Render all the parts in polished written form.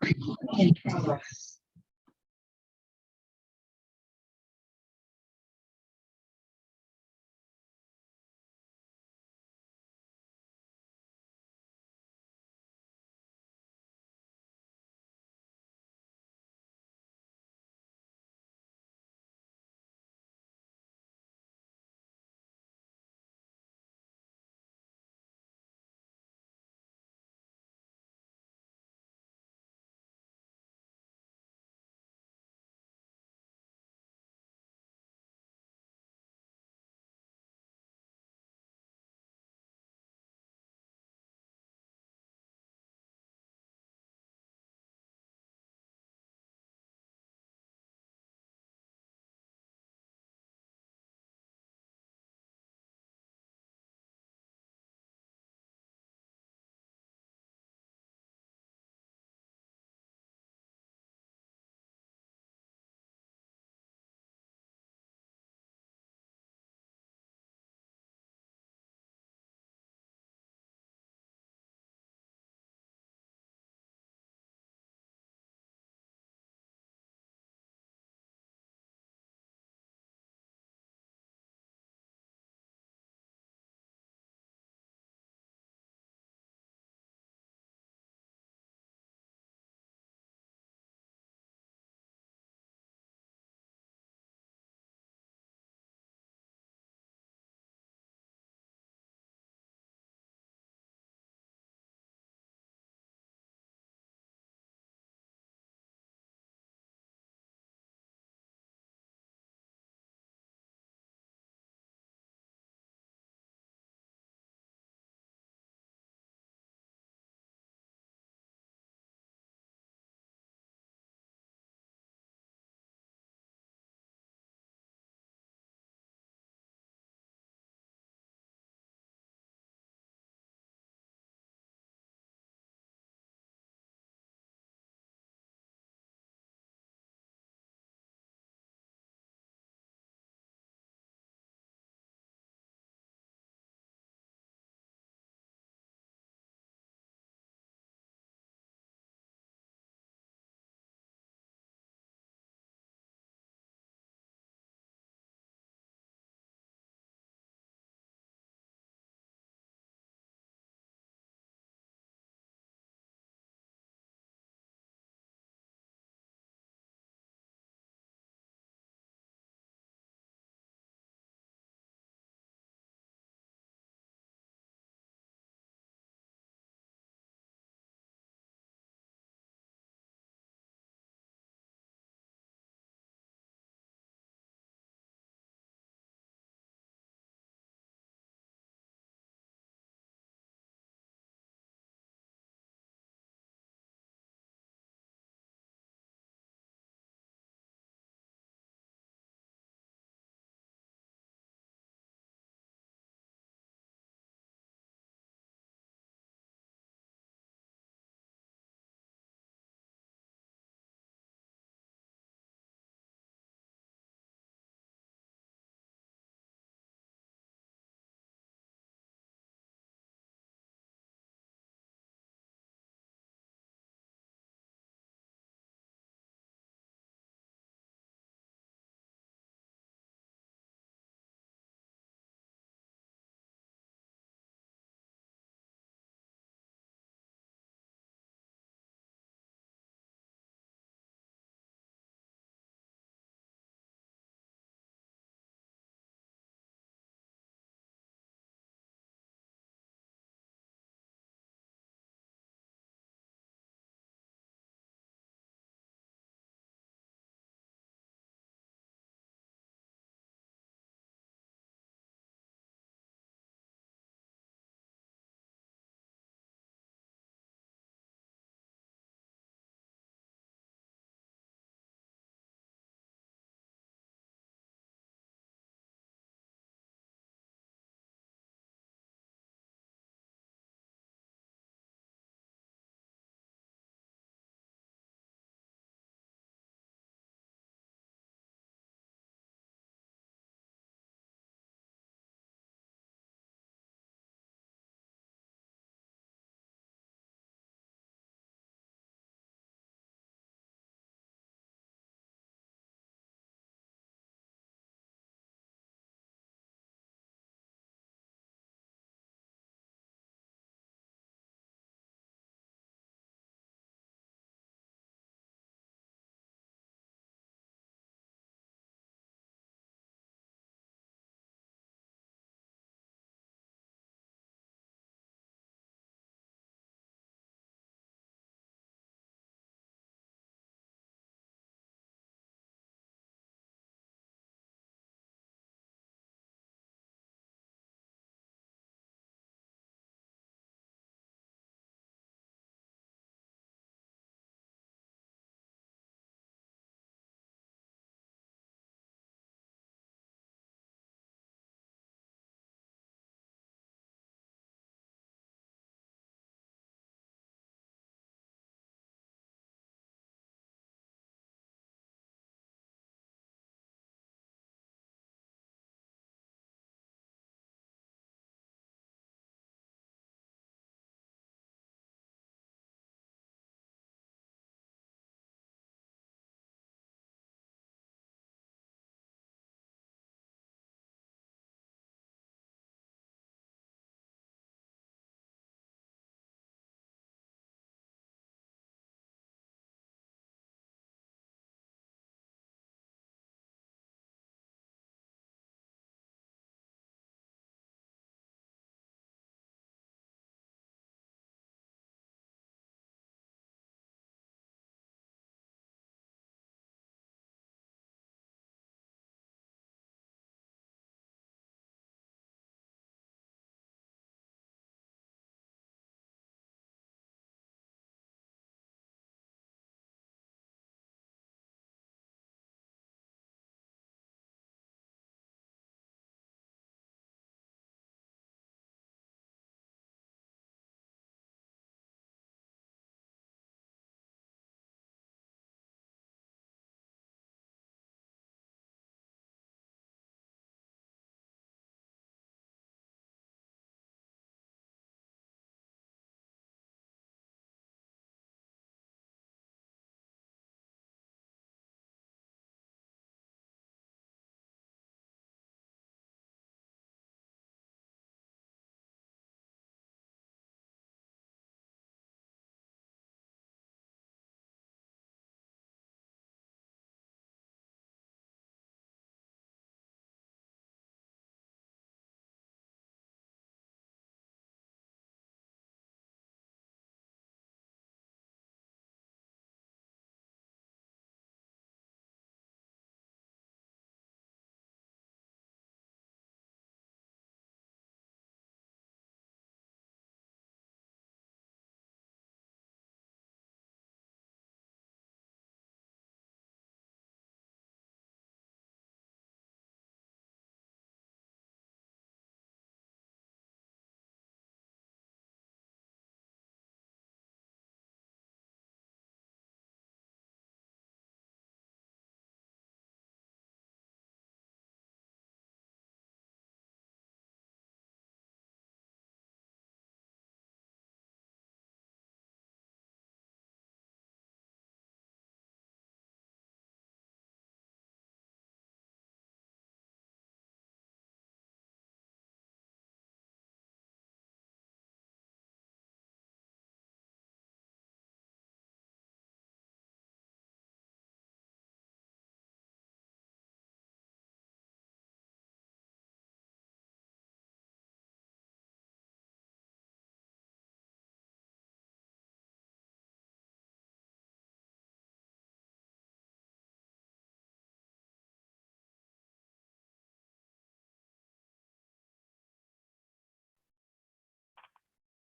In progress.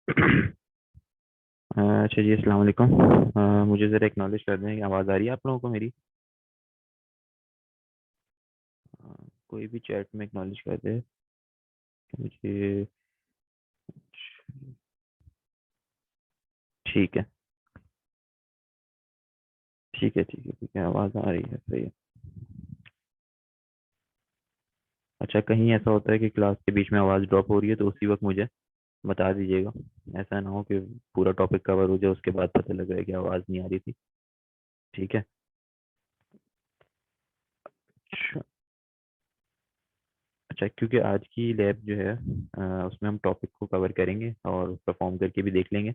अच्छा जी, अस्सलाम वालेकुम। मुझे ज़रा एक्नॉलेज कर दें कि आवाज़ आ रही है आप लोगों को मेरी? कोई भी चैट में एक्नॉलेज कर दे कि मुझे। ठीक है, ठीक है, ठीक है, ठीक है, आवाज़ आ रही है, सही है। अच्छा, कहीं ऐसा होता है कि क्लास के बीच में आवाज़ ड्रॉप हो रही है तो उसी वक्त मुझे बता दीजिएगा। ऐसा ना हो कि पूरा टॉपिक कवर हो जाए उसके बाद पता लग रहा है कि आवाज़ नहीं आ रही थी। ठीक है। अच्छा। अच्छा, क्योंकि आज की लैब जो है उसमें हम टॉपिक को कवर करेंगे और परफॉर्म करके भी देख लेंगे।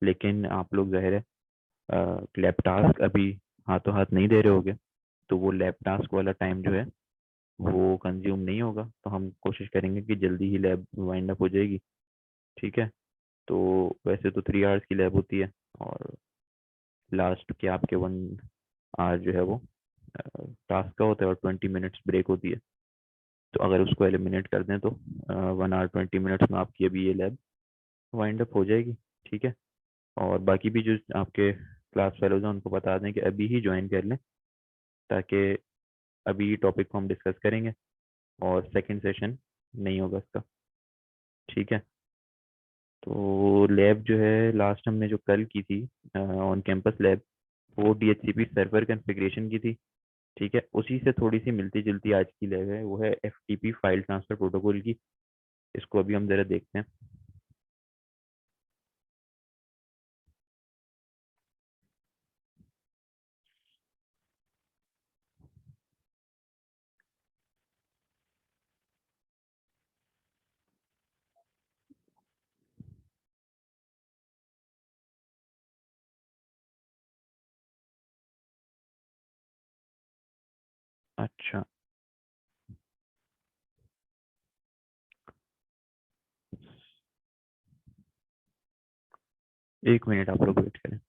लेकिन आप लोग ज़ाहिर है लैब टास्क अभी हाथों हाथ नहीं दे रहे होगे, तो वो लैब टास्क वाला टाइम जो है वो कंज्यूम नहीं होगा, तो हम कोशिश करेंगे कि जल्दी ही लैब वाइंड अप हो जाएगी। ठीक है। तो वैसे तो 3 आवर्स की लैब होती है, और लास्ट के आपके 1 आवर जो है वो टास्क का होता है, और 20 मिनट्स ब्रेक होती है। तो अगर उसको एलिमिनेट कर दें तो 1 आवर 20 मिनट्स में आपकी अभी ये लैब वाइंड अप हो जाएगी। ठीक है। और बाकी भी जो आपके क्लास फेलोज हैं उनको बता दें कि अभी ही ज्वाइन कर लें, ताकि अभी टॉपिक को हम डिस्कस करेंगे और सेकंड सेशन नहीं होगा इसका। ठीक है। तो लैब जो है लास्ट हमने जो कल की थी ऑन कैंपस लैब, वो DHCP सर्वर कॉन्फ़िगरेशन की थी। ठीक है, उसी से थोड़ी सी मिलती जुलती आज की लैब है, वो है FTP फाइल ट्रांसफर प्रोटोकॉल की। इसको अभी हम ज़रा देखते हैं। अच्छा, 1 मिनट आप लोग वेट करें।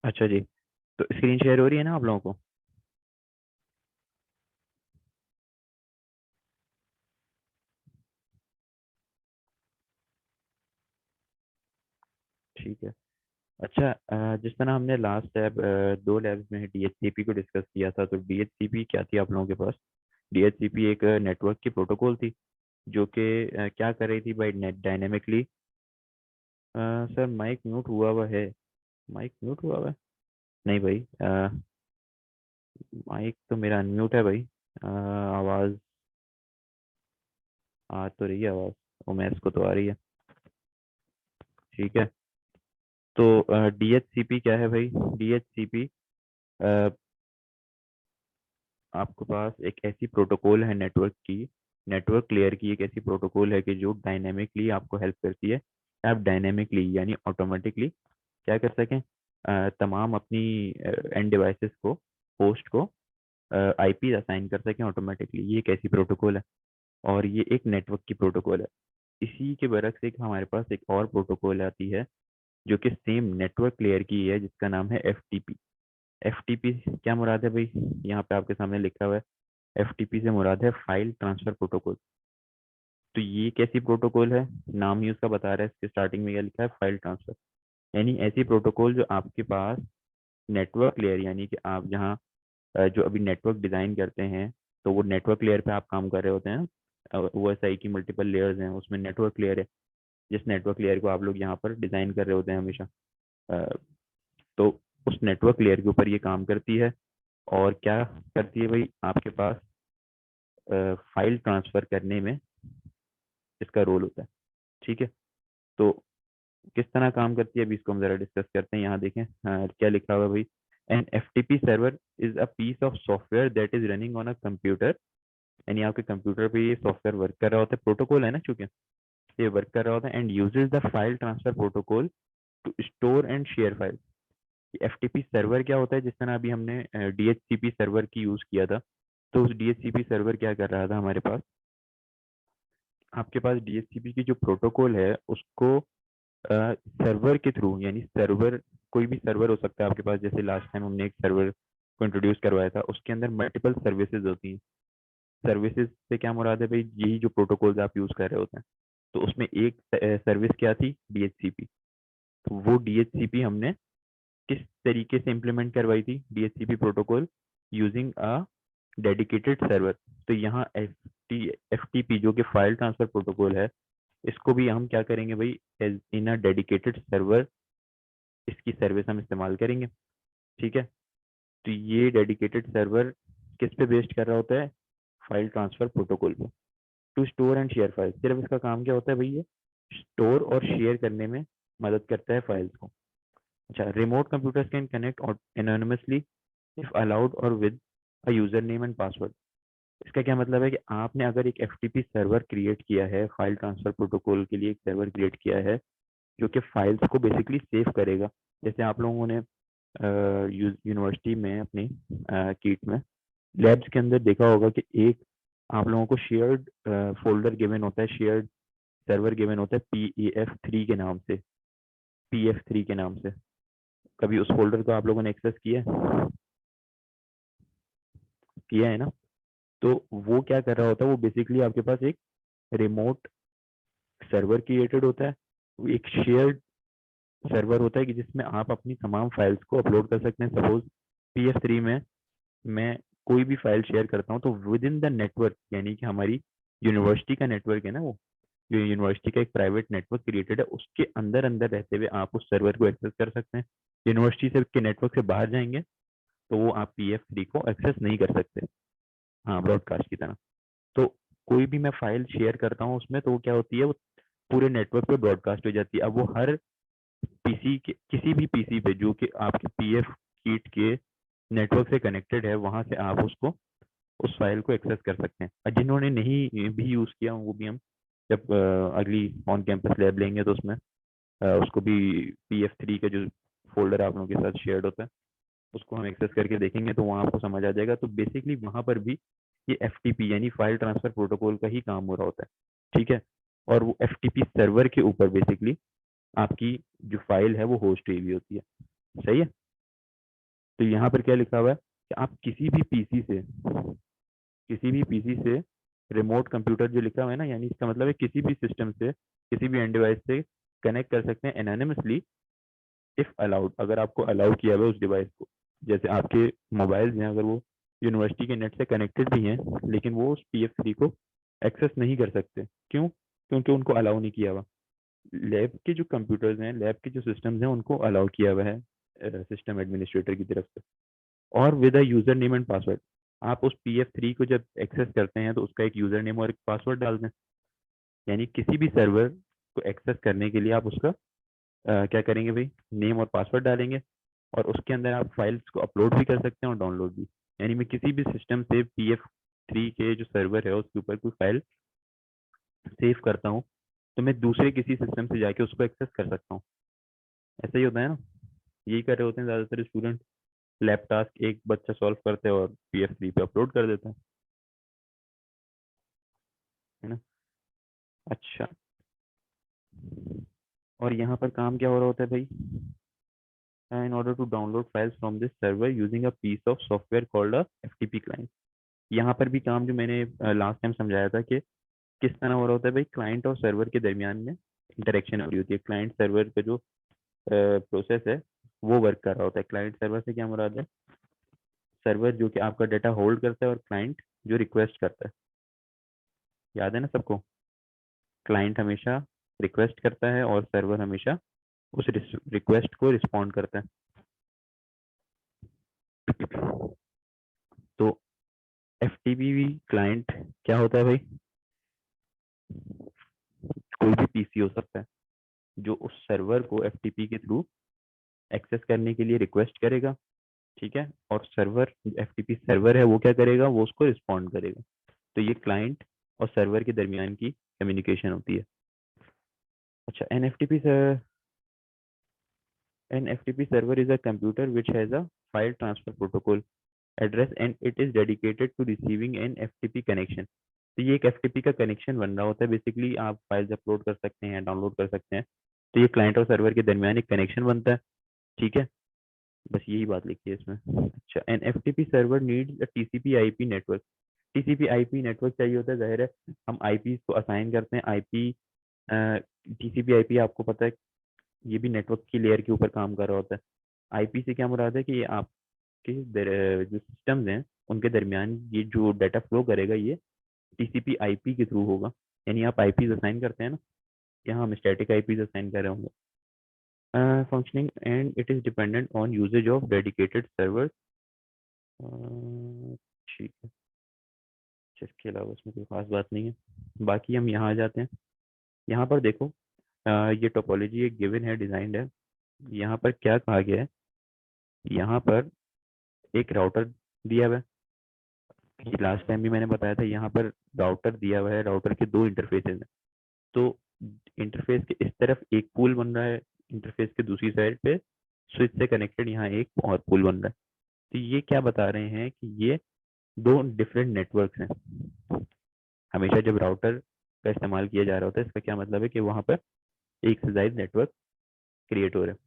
अच्छा जी, तो स्क्रीन शेयर हो रही है ना आप लोगों को? ठीक है। अच्छा, जिस तरह हमने लास्ट लैब 2 लैब्स में DHCP को डिस्कस किया था, तो DHCP क्या थी आप लोगों के पास? DHCP एक नेटवर्क की प्रोटोकॉल थी, जो कि क्या कर रही थी by net dynamically. Sir mike mute हुआ हुआ है। माइक म्यूट हुआ हुआ है। नहीं भाई, माइक तो मेरा अनम्यूट है भाई। आवाज़ आ तो रही है, आवाज़ उमेश को तो आ रही है। ठीक है। तो DHCP क्या है भाई? DHCP आपके पास एक ऐसी प्रोटोकॉल है नेटवर्क की, नेटवर्क लेयर की एक ऐसी प्रोटोकॉल है कि जो डायनेमिकली आपको हेल्प करती है। आप डायनेमिकली यानी ऑटोमेटिकली क्या कर सकें, तमाम अपनी एंड डिवाइसेस को, होस्ट को आईपी असाइन कर सकें ऑटोमेटिकली। ये एक ऐसी प्रोटोकॉल है और ये एक नेटवर्क की प्रोटोकॉल है। इसी के बरक्स एक हमारे पास एक और प्रोटोकॉल आती है जो कि सेम नेटवर्क लेयर की है, जिसका नाम है एफटीपी। एफटीपी क्या मुराद है भाई? यहाँ पे आपके सामने लिखा हुआ है, एफटीपी से मुराद है फाइल ट्रांसफर प्रोटोकॉल। तो ये कैसी प्रोटोकॉल है? नाम ही उसका बता रहा है, इसके स्टार्टिंग में क्या लिखा है, फाइल ट्रांसफर। यानी ऐसी प्रोटोकॉल जो आपके पास नेटवर्क लेयर, यानी कि आप जहाँ जो अभी नेटवर्क डिजाइन करते हैं, तो वो नेटवर्क लेयर पे आप काम कर रहे होते हैं। OSI की मल्टीपल लेयर्स हैं, उसमें नेटवर्क लेयर है, जिस नेटवर्क लेयर को आप लोग यहाँ पर डिजाइन कर रहे होते हैं हमेशा। अ, तो उस नेटवर्क लेयर के ऊपर ये काम करती है। और क्या करती है भाई? आपके पास फाइल ट्रांसफर करने में इसका रोल होता है। ठीक है। तो किस तरह काम करती है, अभी इसको हम जरा डिस्कस करते हैं। यहाँ देखें क्या लिखा हुआ है भाई। An FTP server is a piece of software that is running on a computer. यानी आपके कंप्यूटर पे ये सॉफ्टवेयर वर्क कर रहा होता है, प्रोटोकॉल है ना चूंकि, ये वर्क कर रहा होता है। And uses the file transfer protocol to store and share file. FTP server क्या होता है? जिस तरह अभी हमने DHCP सर्वर की यूज किया था, तो उस DHCP सर्वर क्या कर रहा था हमारे पास, आपके पास DHCP की जो प्रोटोकॉल है उसको सर्वर के थ्रू, यानी सर्वर, कोई भी सर्वर हो सकता है आपके पास। जैसे लास्ट टाइम हमने एक सर्वर को इंट्रोड्यूस करवाया था, उसके अंदर मल्टीपल सर्विसेज होती हैं। सर्विसेज से क्या मुराद है भाई? यही जो प्रोटोकॉल्स आप यूज कर रहे होते हैं। तो उसमें एक सर्विस क्या थी? DHCP। तो वो DHCP हमने किस तरीके से इम्प्लीमेंट करवाई थी? DHCP protocol using a dedicated server. तो यहाँ FTP जो कि फाइल ट्रांसफर प्रोटोकॉल है, इसको भी हम क्या करेंगे भाई? As in a dedicated server इसकी सर्विस हम इस्तेमाल करेंगे। ठीक है। तो ये डेडिकेटेड सर्वर किस पे बेस्ड कर रहा होता है? फाइल ट्रांसफर प्रोटोकॉल पे। To store and share file, सिर्फ इसका काम क्या होता है भाई? ये स्टोर और शेयर करने में मदद करता है फाइल्स को। अच्छा, remote computers can connect anonymously if allowed और with a user name and password. इसका क्या मतलब है कि आपने अगर एक FTP सर्वर क्रिएट किया है, फाइल ट्रांसफर प्रोटोकॉल के लिए एक सर्वर क्रिएट किया है जो कि फाइल्स को बेसिकली सेव करेगा। जैसे आप लोगों ने यूनिवर्सिटी में अपनी कीट में लैब्स के अंदर देखा होगा कि एक आप लोगों को शेयर्ड फोल्डर गिवन होता है, शेयर्ड सर्वर गिवन होता है PEF3 के नाम से, PF3 के नाम से। कभी उस फोल्डर को आप लोगों ने एक्सेस किया है ना? तो वो क्या कर रहा होता है, वो बेसिकली आपके पास एक रिमोट सर्वर क्रिएटेड होता है। वो एक शेयर्ड सर्वर होता है कि जिसमें आप अपनी तमाम फाइल्स को अपलोड कर सकते हैं। सपोज PF3 में मैं कोई भी फाइल शेयर करता हूँ, तो विद इन द नेटवर्क, यानी कि हमारी यूनिवर्सिटी का नेटवर्क है ना, वो जो यूनिवर्सिटी का एक प्राइवेट नेटवर्क क्रिएटेड है, उसके अंदर अंदर रहते हुए आप उस सर्वर को एक्सेस कर सकते हैं। यूनिवर्सिटी से के नेटवर्क से बाहर जाएंगे तो वो आप PF3 को एक्सेस नहीं कर सकते। हाँ, ब्रॉडकास्ट की तरह। तो कोई भी मैं फाइल शेयर करता हूँ उसमें, तो वो क्या होती है, वो पूरे नेटवर्क पे ब्रॉडकास्ट हो जाती है। अब वो हर पीसी के, किसी भी पीसी पे जो कि आपके PF कीट के नेटवर्क से कनेक्टेड है, वहां से आप उसको, उस फाइल को एक्सेस कर सकते हैं। और जिन्होंने नहीं भी यूज किया वो भी हम जब अगली ऑन कैंपस लैब लेंगे तो उसमें उसको भी PF3 का जो फोल्डर आप लोगों के साथ शेयर्ड होता है उसको हम एक्सेस करके देखेंगे, तो वहाँ आपको समझ आ जाएगा। तो बेसिकली वहाँ पर भी ये FTP यानी फाइल ट्रांसफर प्रोटोकॉल का ही काम हो रहा होता है। ठीक है। और वो FTP सर्वर के ऊपर बेसिकली आपकी जो फाइल है वो होस्ट हुई हुई होती है। सही है। तो यहाँ पर क्या लिखा हुआ है कि आप किसी भी पीसी से रिमोट कंप्यूटर जो लिखा हुआ है ना, यानी इसका मतलब है किसी भी सिस्टम से, किसी भी एंड डिवाइस से कनेक्ट कर सकते हैं एनोनिमसली इफ अलाउड, अगर आपको अलाउ किया हुआ है उस डिवाइस को। जैसे आपके मोबाइल हैं, अगर वो यूनिवर्सिटी के नेट से कनेक्टेड भी हैं, लेकिन वो उस PF3 को एक्सेस नहीं कर सकते। क्यों? क्योंकि उनको अलाउ नहीं किया हुआ। लैब के जो कंप्यूटर्स हैं, लैब के जो सिस्टम्स हैं, उनको अलाउ किया हुआ है सिस्टम एडमिनिस्ट्रेटर की तरफ से, और with a user name and password. आप उस PF3 को जब एक्सेस करते हैं तो उसका एक यूजर नेम और एक पासवर्ड डाल दें। यानी किसी भी सर्वर को एक्सेस करने के लिए आप उसका क्या करेंगे भाई, नेम और पासवर्ड डालेंगे, और उसके अंदर आप फाइल्स को अपलोड भी कर सकते हैं और डाउनलोड भी। यानी मैं किसी भी सिस्टम से PF3 के जो सर्वर है उसके ऊपर कोई फाइल सेव करता हूँ तो मैं दूसरे किसी सिस्टम से जाके उसको एक्सेस कर सकता हूँ। ऐसा ही होता है ना, यही कर रहे होते हैं ज़्यादातर स्टूडेंट। लैब टास्क एक बच्चा सॉल्व करते हैं और PF3 पे अपलोड कर देता है ना। अच्छा, और यहाँ पर काम क्या हो रहा होता है भाई, in order to download files from this server using a piece of software called a FTP client। यहाँ पर भी काम जो मैंने लास्ट टाइम समझाया था कि किस तरह हो रहा होता है भाई, क्लाइंट और सर्वर के दरमियान में इंटरेक्शन हो रही होती है। क्लाइंट सर्वर का जो प्रोसेस है वो वर्क कर रहा होता है। क्लाइंट सर्वर से क्या मुराद है, सर्वर जो कि आपका डाटा होल्ड करता है और क्लाइंट जो रिक्वेस्ट करता है। याद है ना सबको, क्लाइंट हमेशा रिक्वेस्ट करता है और सर्वर हमेशा उस रिक्वेस्ट को रिस्पॉन्ड करता है। तो FTP क्लाइंट क्या होता है भाई, कोई भी PC हो सकता है जो उस सर्वर को FTP के थ्रू एक्सेस करने के लिए रिक्वेस्ट करेगा, ठीक है, और सर्वर FTP सर्वर है वो क्या करेगा, वो उसको रिस्पॉन्ड करेगा। तो ये क्लाइंट और सर्वर के दरमियान की कम्युनिकेशन होती है। अच्छा, NFTP server is a computer which has a file transfer protocol address and it is dedicated to receiving an FTP connection। तो ये एक FTP का कनेक्शन बन रहा होता है। बेसिकली आप फाइल्स अपलोड कर सकते हैं, डाउनलोड कर सकते हैं, तो ये क्लाइंट और सर्वर के दरमियान एक कनेक्शन बनता है, ठीक है। बस यही बात लिखी है इसमें। अच्छा, an FTP server needs a TCP IP network. TCP IP network चाहिए होता है, जाहिर है हम IP को असाइन करते हैं। IP TCP IP आपको पता है ये भी नेटवर्क की लेयर के ऊपर काम कर रहा होता है। IP से क्या मुराद है कि ये आपके जो सिस्टम्स हैं उनके दरमियान ये जो डाटा फ्लो करेगा ये TCP IP के थ्रू होगा। यानी आप IPs असाइन करते हैं ना, यहाँ हम स्टैटिक IPs असाइन कर रहे होंगे। Functioning and it is dependent on usage of dedicated server. ठीक है, इसके अलावा उसमें कोई खास बात नहीं है। बाकी हम यहाँ आ जाते हैं। यहाँ पर देखो, ये टोपोलॉजी एक गिवन है, डिजाइंड है। यहाँ पर क्या कहा गया है, यहाँ पर एक राउटर दिया हुआ है। ये लास्ट टाइम भी मैंने बताया था, यहाँ पर राउटर दिया हुआ है, राउटर के दो इंटरफेसेस हैं। तो इंटरफेस के इस तरफ एक पूल बन रहा है, इंटरफेस के दूसरी साइड पे स्विच से कनेक्टेड यहाँ एक और पूल बन रहा है। तो ये क्या बता रहे हैं कि ये दो डिफरेंट नेटवर्क्स हैं। हमेशा जब राउटर का इस्तेमाल किया जा रहा होता है, इसका क्या मतलब है कि वहाँ पर एक से ज्यादा नेटवर्क क्रिएट हो रहे हैं।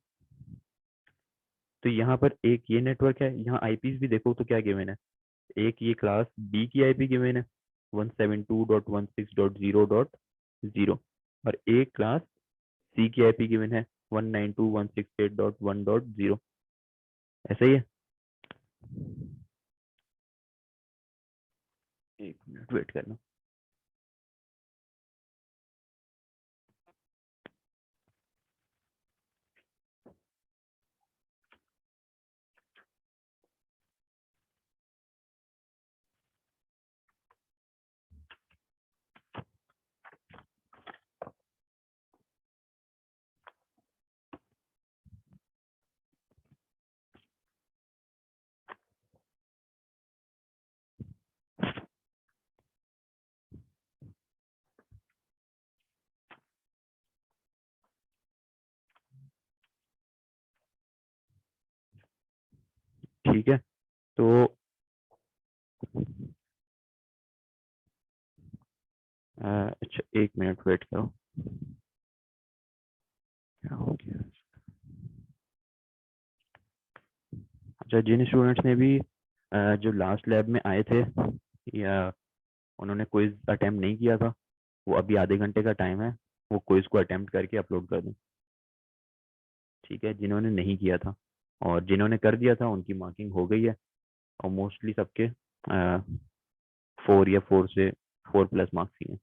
तो यहाँ पर एक ये नेटवर्क है, यहाँ IPs भी देखो तो क्या गिवन है, एक ये क्लास B की IP गिवन है 172.16.0.0, और एक क्लास C की IP गिवन है 192.168.1.0। ऐसा ही है। एक मिनट वेट करना। ठीक है, तो अच्छा एक मिनट वेट करो, क्या हो गया। अच्छा, जिन स्टूडेंट्स ने भी जो लास्ट लैब में आए थे या उन्होंने क्विज अटेम्प्ट नहीं किया था, वो अभी आधे घंटे का टाइम है, वो क्विज को अटेम्प्ट करके अपलोड कर दें। ठीक है, जिन्होंने नहीं किया था, और जिन्होंने कर दिया था उनकी मार्किंग हो गई है, और मोस्टली सबके 4 या 4 से 4+ मार्क्स ही हैं।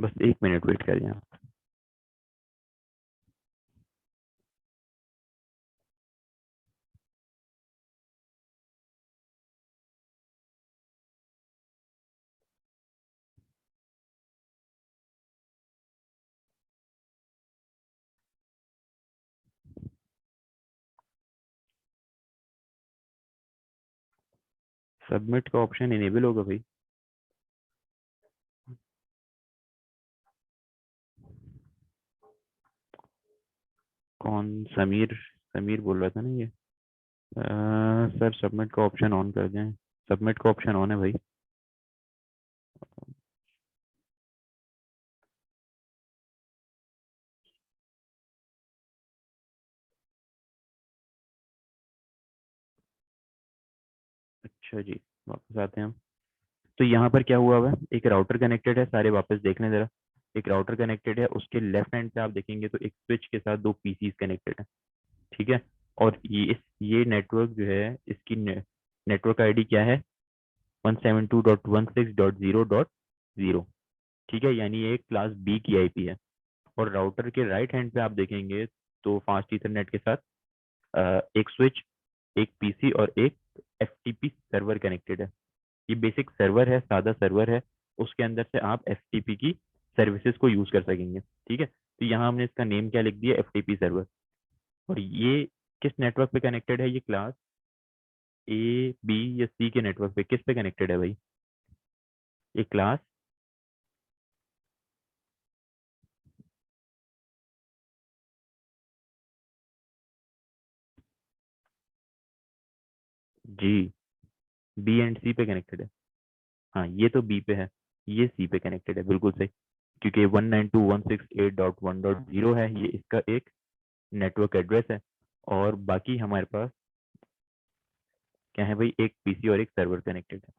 बस 1 मिनट वेट करिए आप। सबमिट का ऑप्शन इनेबल होगा भाई। कौन? समीर? समीर बोल रहा था ना ये। सर सबमिट का ऑप्शन ऑन कर दें। सबमिट का ऑप्शन ऑन है भाई। अच्छा जी, वापस आते हैं हम। तो यहाँ पर क्या हुआ हुआ है, एक राउटर कनेक्टेड है, सारे वापस देख लें जरा। एक राउटर कनेक्टेड है, उसके लेफ्ट हैंड पे आप देखेंगे तो एक स्विच के साथ 2 पीसीज कनेक्टेड है। ठीक है। और ये नेटवर्क जो है, इसकी नेटवर्क आईडी क्या है? 172.16.0.0। ठीक है, यानी ये क्लास बी की आईपी है। और राउटर के राइट हैंड पे आप देखेंगे तो फास्ट ईथरनेट के साथ एक स्विच, एक पीसी और एक एफटीपी सर्वर कनेक्टेड है। ये बेसिक सर्वर है, सादा सर्वर है। उसके अंदर से आप एफटीपी की सर्विसेज को यूज कर सकेंगे। ठीक है, तो यहाँ हमने इसका नेम क्या लिख दिया, एफटीपी सर्वर। और ये किस नेटवर्क पे कनेक्टेड है? ये क्लास ए, बी या सी के नेटवर्क पे किस पे कनेक्टेड है भाई? ये क्लास जी, बी एंड सी पे कनेक्टेड है। हाँ, ये तो बी पे है, ये सी पे कनेक्टेड है, बिल्कुल सही। क्योंकि 192.168.1.0 है, ये इसका एक नेटवर्क एड्रेस है। और बाकी हमारे पास क्या है भाई, एक पीसी और एक सर्वर कनेक्टेड है।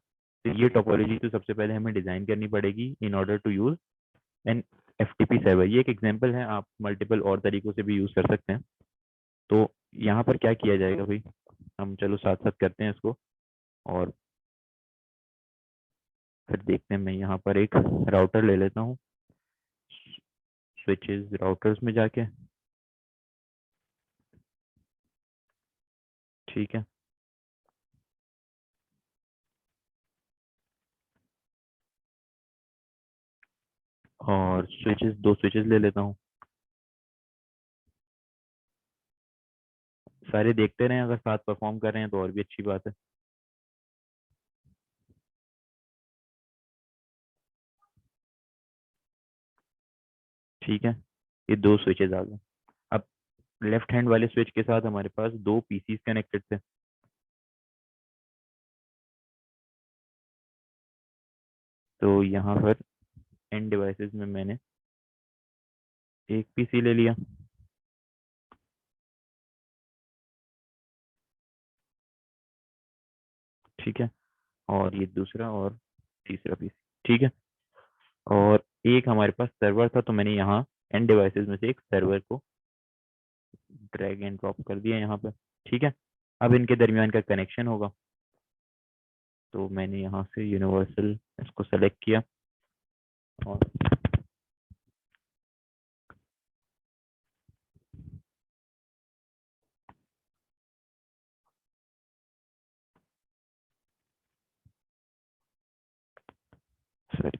तो ये टोपोलॉजी तो सबसे पहले हमें डिजाइन करनी पड़ेगी in order to use an FTP server. ये एक एग्जांपल है, आप मल्टीपल और तरीकों से भी यूज कर सकते हैं। तो यहाँ पर क्या किया जाएगा भाई, हम चलो साथ साथ करते हैं इसको। और फिर देखते हैं, मैं यहाँ पर एक राउटर ले लेता हूँ, स्विचेस राउटर्स में जाके। ठीक है, और स्विचेस, 2 स्विचेस ले लेता हूँ। सारे देखते रहें, अगर साथ परफॉर्म कर रहे हैं तो और भी अच्छी बात है। ठीक है, ये 2 स्विचेस आ गए। अब लेफ्ट हैंड वाले स्विच के साथ हमारे पास 2 पीसीज कनेक्टेड थे। तो यहाँ पर एंड डिवाइसेस में मैंने एक पीसी ले लिया। ठीक है, और ये दूसरा और तीसरा पीसी। ठीक है, और एक हमारे पास सर्वर था, तो मैंने यहाँ एंड डिवाइसेस में से एक सर्वर को ड्रैग एंड ड्रॉप कर दिया यहाँ पे। ठीक है, अब इनके दरमियान का कनेक्शन होगा। तो मैंने यहाँ से यूनिवर्सल इसको सेलेक्ट किया। और सॉरी,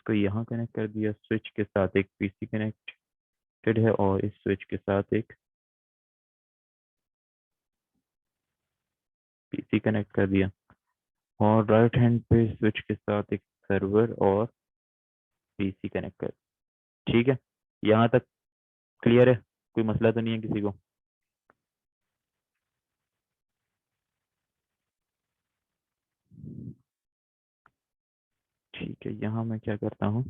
इसको यहाँ कनेक्ट कर दिया, स्विच के साथ एक पीसी कनेक्टेड है और इस स्विच के साथ एक पीसी कनेक्ट कर दिया। और राइट हैंड पे स्विच के साथ एक सर्वर और पीसी कनेक्ट कर। ठीक है, यहाँ तक क्लियर है? कोई मसला तो नहीं है किसी को? ठीक है, यहाँ मैं क्या करता हूँ,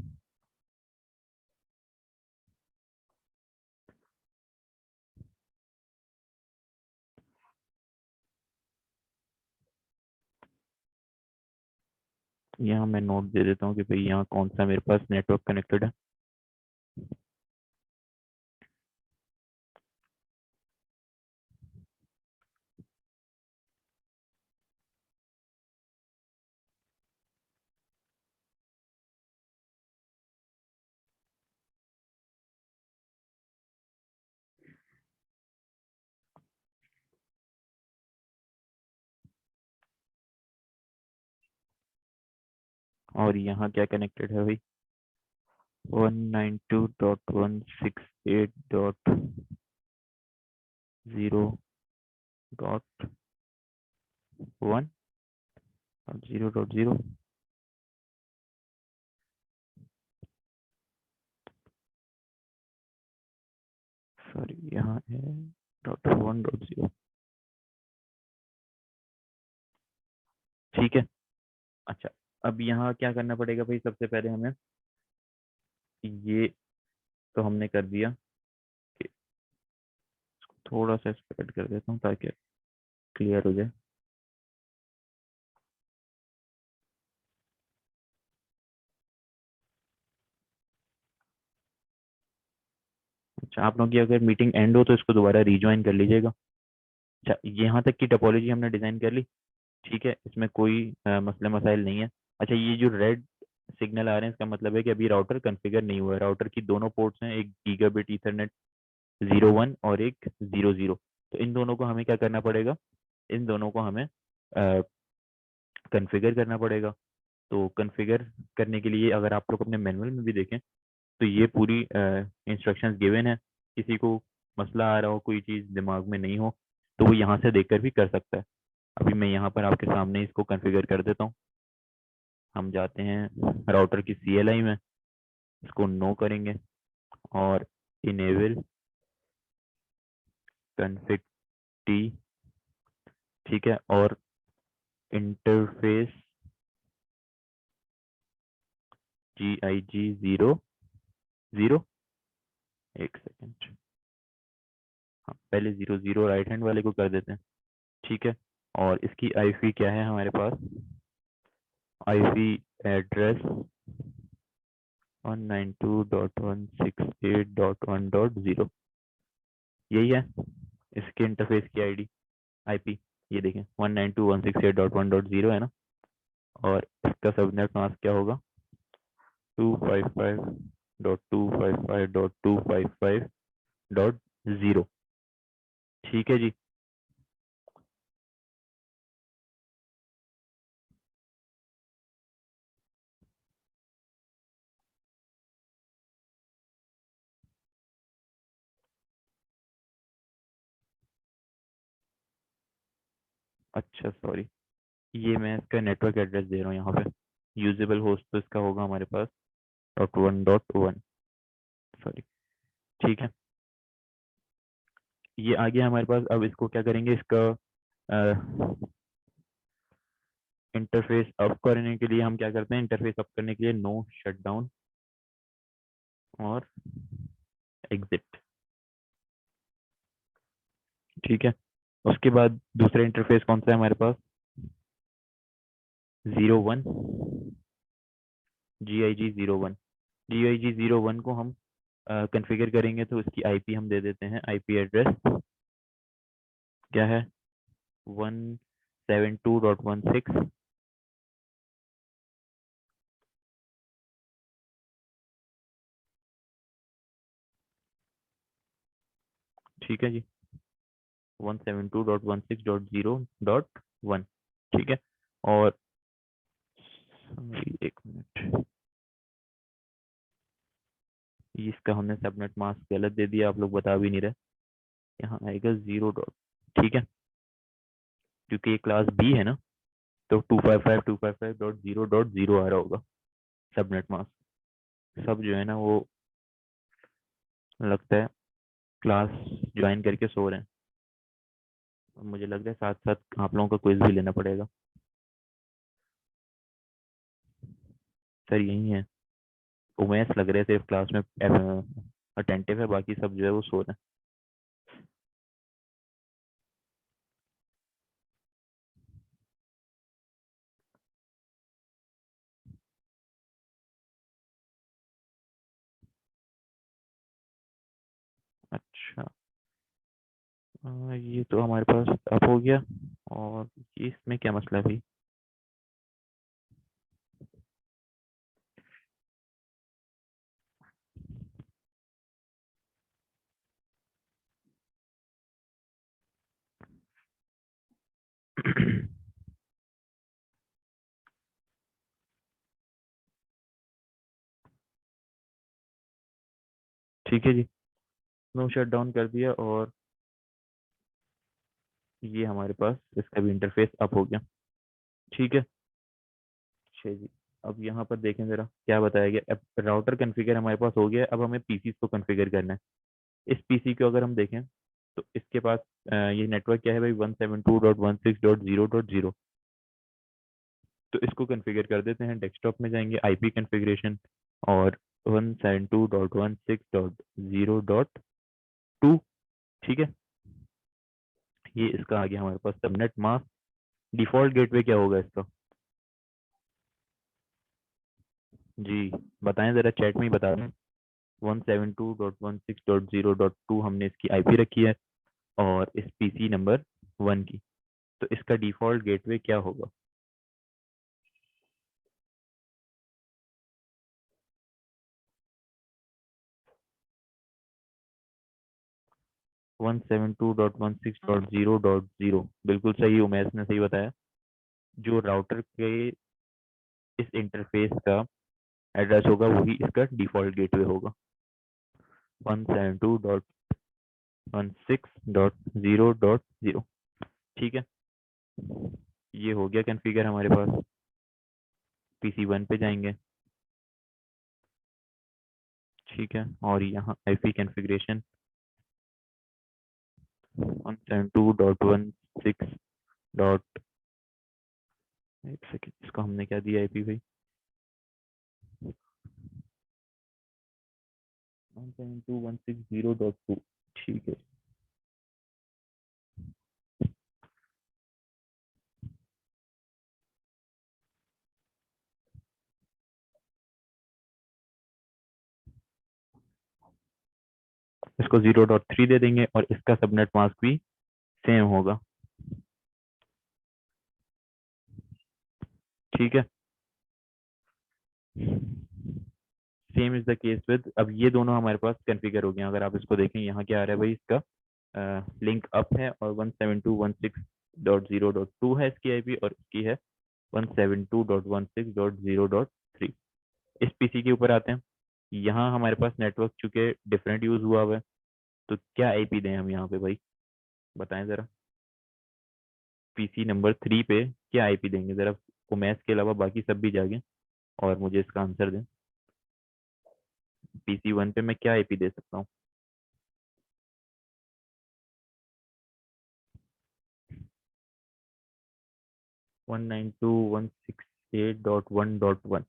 यहाँ मैं नोट दे देता हूँ कि भाई यहाँ कौन सा मेरे पास नेटवर्क कनेक्टेड है। और यहाँ क्या कनेक्टेड है भाई, 192.168.0.1 और 0.0। सॉरी, यहाँ है .1.0। ठीक है। अच्छा, अब यहाँ क्या करना पड़ेगा भाई, सबसे पहले हमें ये तो हमने कर दिया कि थोड़ा सा स्प्रेड कर देता हूँ ताकि क्लियर हो जाए। अच्छा, आप लोग की अगर मीटिंग एंड हो तो इसको दोबारा रिज्वाइन कर लीजिएगा। अच्छा, यहाँ तक की टोपोलॉजी हमने डिजाइन कर ली। ठीक है, इसमें कोई मसले मसाइल नहीं है। अच्छा, ये जो रेड सिग्नल आ रहे हैं इसका मतलब है कि अभी राउटर कॉन्फ़िगर नहीं हुआ है। राउटर की दोनों पोर्ट्स हैं, एक गीगाबिट ईथरनेट 01 और एक 00। तो इन दोनों को हमें क्या करना पड़ेगा, इन दोनों को हमें कॉन्फ़िगर करना पड़ेगा। तो कॉन्फ़िगर करने के लिए अगर आप लोग अपने मैनुअल में भी देखें तो ये पूरी इंस्ट्रक्शंस गिवन है। किसी को मसला आ रहा हो, कोई चीज़ दिमाग में नहीं हो, तो वो यहाँ से देखकर भी कर सकता है। अभी मैं यहाँ पर आपके सामने इसको कॉन्फ़िगर कर देता हूँ। हम जाते हैं राउटर की CLI में, इसको नो करेंगे और इनेबल कॉन्फ़िग टी। ठीक है, और इंटरफेस GIG 0 0। एक सेकेंड, हाँ पहले 00 राइट हैंड वाले को कर देते हैं। ठीक है, और इसकी IP क्या है हमारे पास, IP एड्रेस 192.168.1.0, यही है इसके इंटरफेस की IP। ये देखें 192.168.1.0 है ना। और इसका सबनेट मास्क क्या होगा, 255.255.255.0। ठीक है जी। अच्छा सॉरी, ये मैं इसका नेटवर्क एड्रेस दे रहा हूँ यहाँ पे। यूजेबल होस्ट तो इसका होगा हमारे पास .1.1। सॉरी। ठीक है, ये आ गया हमारे पास। अब इसको क्या करेंगे, इसका इंटरफेस अप करने के लिए हम क्या करते हैं, इंटरफेस अप करने के लिए नो शटडाउन और एग्जिट। ठीक है, उसके बाद दूसरा इंटरफेस कौन सा है हमारे पास, 01 GIG 01। GIG 01 को हम कॉन्फ़िगर करेंगे तो इसकी IP हम दे देते हैं। IP एड्रेस क्या है, 172.16। ठीक है जी, 172.16.0.1। ठीक है, और एक मिनट, इसका हमने सबनेट मास्क गलत दे दिया, आप लोग बता भी नहीं रहे। यहाँ आएगा 0 डॉट। ठीक है, क्योंकि ये क्लास B है ना, तो 255.255.0.0 आ रहा होगा सबनेट मास्क। सब जो है ना वो लगता है क्लास ज्वाइन करके सो रहे हैं। और मुझे लग रहा है साथ साथ आप लोगों का क्विज भी लेना पड़ेगा। सर यही है, उमेश लग रहे थे क्लास में अटेंटिव है, बाकी सब जो है वो सो रहे हैं। ये तो हमारे पास अप हो गया। और ये इसमें क्या मसला है भाई? ठीक है जी, नो शट डाउन कर दिया और ये हमारे पास इसका भी इंटरफेस अप हो गया। ठीक है। अच्छा जी, अब यहाँ पर देखें जरा क्या बताया गया। अब राउटर कॉन्फ़िगर हमारे पास हो गया, अब हमें पीसी को कॉन्फ़िगर करना है। इस पीसी को अगर हम देखें तो इसके पास ये नेटवर्क क्या है भाई, 172.16.0.0। तो इसको कॉन्फ़िगर कर देते हैं। डेस्कटॉप में जाएंगे, आईपी कॉन्फ़िगरेशन, और 172.168.0.2। ठीक है, ये इसका आ गया हमारे पास सबनेट मास्क। डिफ़ॉल्ट गेटवे क्या होगा इसका? जी बताएं ज़रा, चैट में ही बता दें। 172.16.0.2 हमने इसकी आईपी रखी है, और इस पीसी नंबर 1 की। तो इसका डिफ़ॉल्ट गेटवे क्या होगा? 172.16.0.0, बिल्कुल सही, उमेश ने सही बताया। जो राउटर के इस इंटरफेस का एड्रेस होगा वही इसका डिफ़ॉल्ट गेटवे होगा, 172.16.0.0। ठीक है, ये हो गया कॉन्फ़िगर हमारे पास। पीसी 1 पे जाएंगे। ठीक है, और यहाँ आईपी कॉन्फ़िगरेशन 172.16 डॉट, एक सेकेंड, इसको हमने क्या दिया आईपी भाई? 172.160.2। ठीक है, इसको 0.3 दे देंगे और इसका सबनेट मास्क भी सेम होगा। ठीक है, same is the case with, अब ये दोनों हमारे पास कॉन्फ़िगर हो गए। अगर आप इसको देखें, यहाँ क्या आ रहा है भाई, इसका लिंक अप है और 172.160.0.2 है इसकी आईपी, और इसकी है 172.160.0.3। इस पीसी के ऊपर आते हैं। यहाँ हमारे पास नेटवर्क चूंकि डिफरेंट यूज हुआ हुआ है, तो क्या आईपी दें हम यहाँ पे भाई, बताएं जरा। पीसी नंबर 3 पे क्या आईपी देंगे जरा? उमेश के अलावा बाकी सब भी जागे और मुझे इसका आंसर दें। पीसी 1 पे मैं क्या आईपी दे सकता हूँ? 192.168.1.1।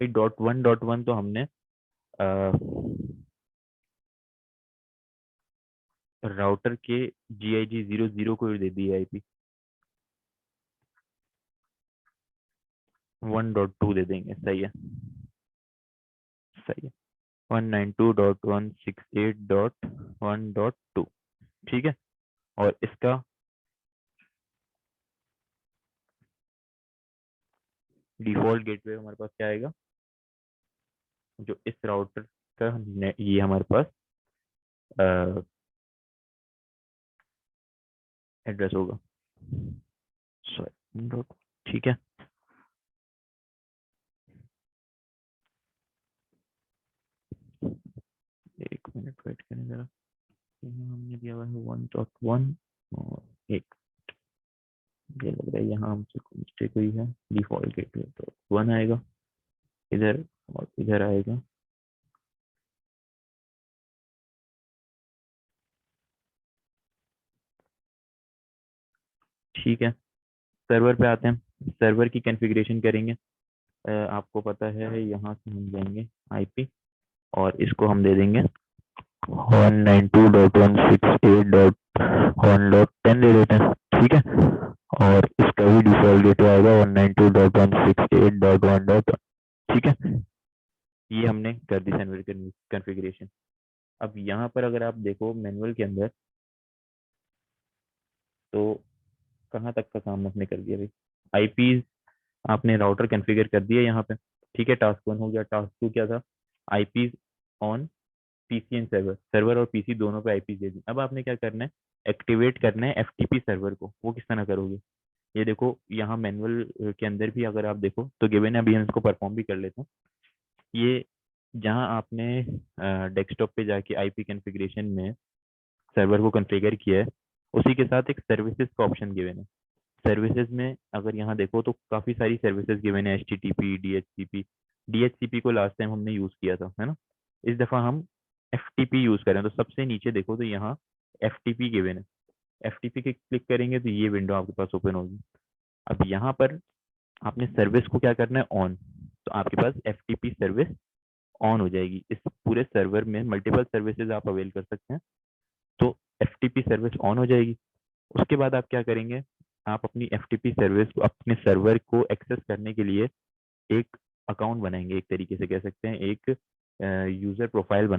.1.1 तो हमने राउटर के GIG00 को दे दी आईपी। 1.2 दे देंगे, सही है, सही है। 192.168.1.2। ठीक है, और इसका डिफॉल्ट गेटवे हमारे पास क्या आएगा, जो इस राउटर का ये हमारे पास एड्रेस होगा। सॉरी, ठीक है। एक मिनट वेट करें जरा, यहाँ हमने दिया हुआ है 1.1, और एक, ये लग रहा है यहाँ हमसे कोई मिस्टेक हुई है। डिफॉल्ट गेटवे तो 1 आएगा इधर, और इधर आएगा। ठीक है, सर्वर पे आते हैं, सर्वर की कॉन्फ़िगरेशन करेंगे। आपको पता है, यहाँ से हम देंगे आईपी, और इसको हम दे देंगे 192.168.1.10 दे देते हैं। ठीक है, और इसका भी डिफॉल्ट गेटवे आएगा 192.168.1.1। ठीक है, ये हमने कर दी सर्वर कॉन्फ़िगरेशन। अब यहाँ पर अगर आप देखो मैनुअल के अंदर, तो कहाँ तक का काम आपने कर दिया भाई? आईपीज आपने राउटर कॉन्फ़िगर कर दिया यहाँ पे, ठीक है। टास्क 1 हो गया। टास्क 2 क्या था? IPs on PC and server, server और पीसी दोनों पे आईपी दे दी। अब आपने क्या करना है? एक्टिवेट करना है एफटीपी सर्वर को। वो किस तरह करोगे? ये देखो यहाँ मैनुअल के अंदर भी अगर आप देखो तो गिवन है, अभी हम इसको परफॉर्म भी कर लेते हैं। ये जहाँ आपने डेस्कटॉप पे जाके आईपी कॉन्फ़िगरेशन में सर्वर को कॉन्फ़िगर किया है, उसी के साथ एक सर्विसेज का ऑप्शन गिवन है। सर्विसेज में अगर यहाँ देखो तो काफी सारी सर्विसेज गिवन है, एचटीटीपी, डीएचसीपी। डीएचसीपी को लास्ट टाइम हमने यूज किया था, है ना। इस दफा हम एफटीपी यूज करें, तो सबसे नीचे देखो तो यहाँ एफटीपी गिवन है। एफटीपी के क्लिक करेंगे तो ये विंडो आपके पास ओपन होगी। अब यहाँ पर आपने सर्विस को क्या करना है? ऑन। तो आपके पास एफटीपी सर्विस ऑन हो जाएगी। इस पूरे सर्वर में मल्टीपल सर्विसेज आप अवेल कर सकते हैं, तो एफटीपी सर्विस ऑन हो जाएगी। उसके बाद आप क्या करेंगे? आप अपनी एफटीपी सर्विस को, अपने सर्वर को एक्सेस करने के लिए एक अकाउंट बनाएंगे, एक तरीके से कह सकते हैं एक यूजर प्रोफाइल बना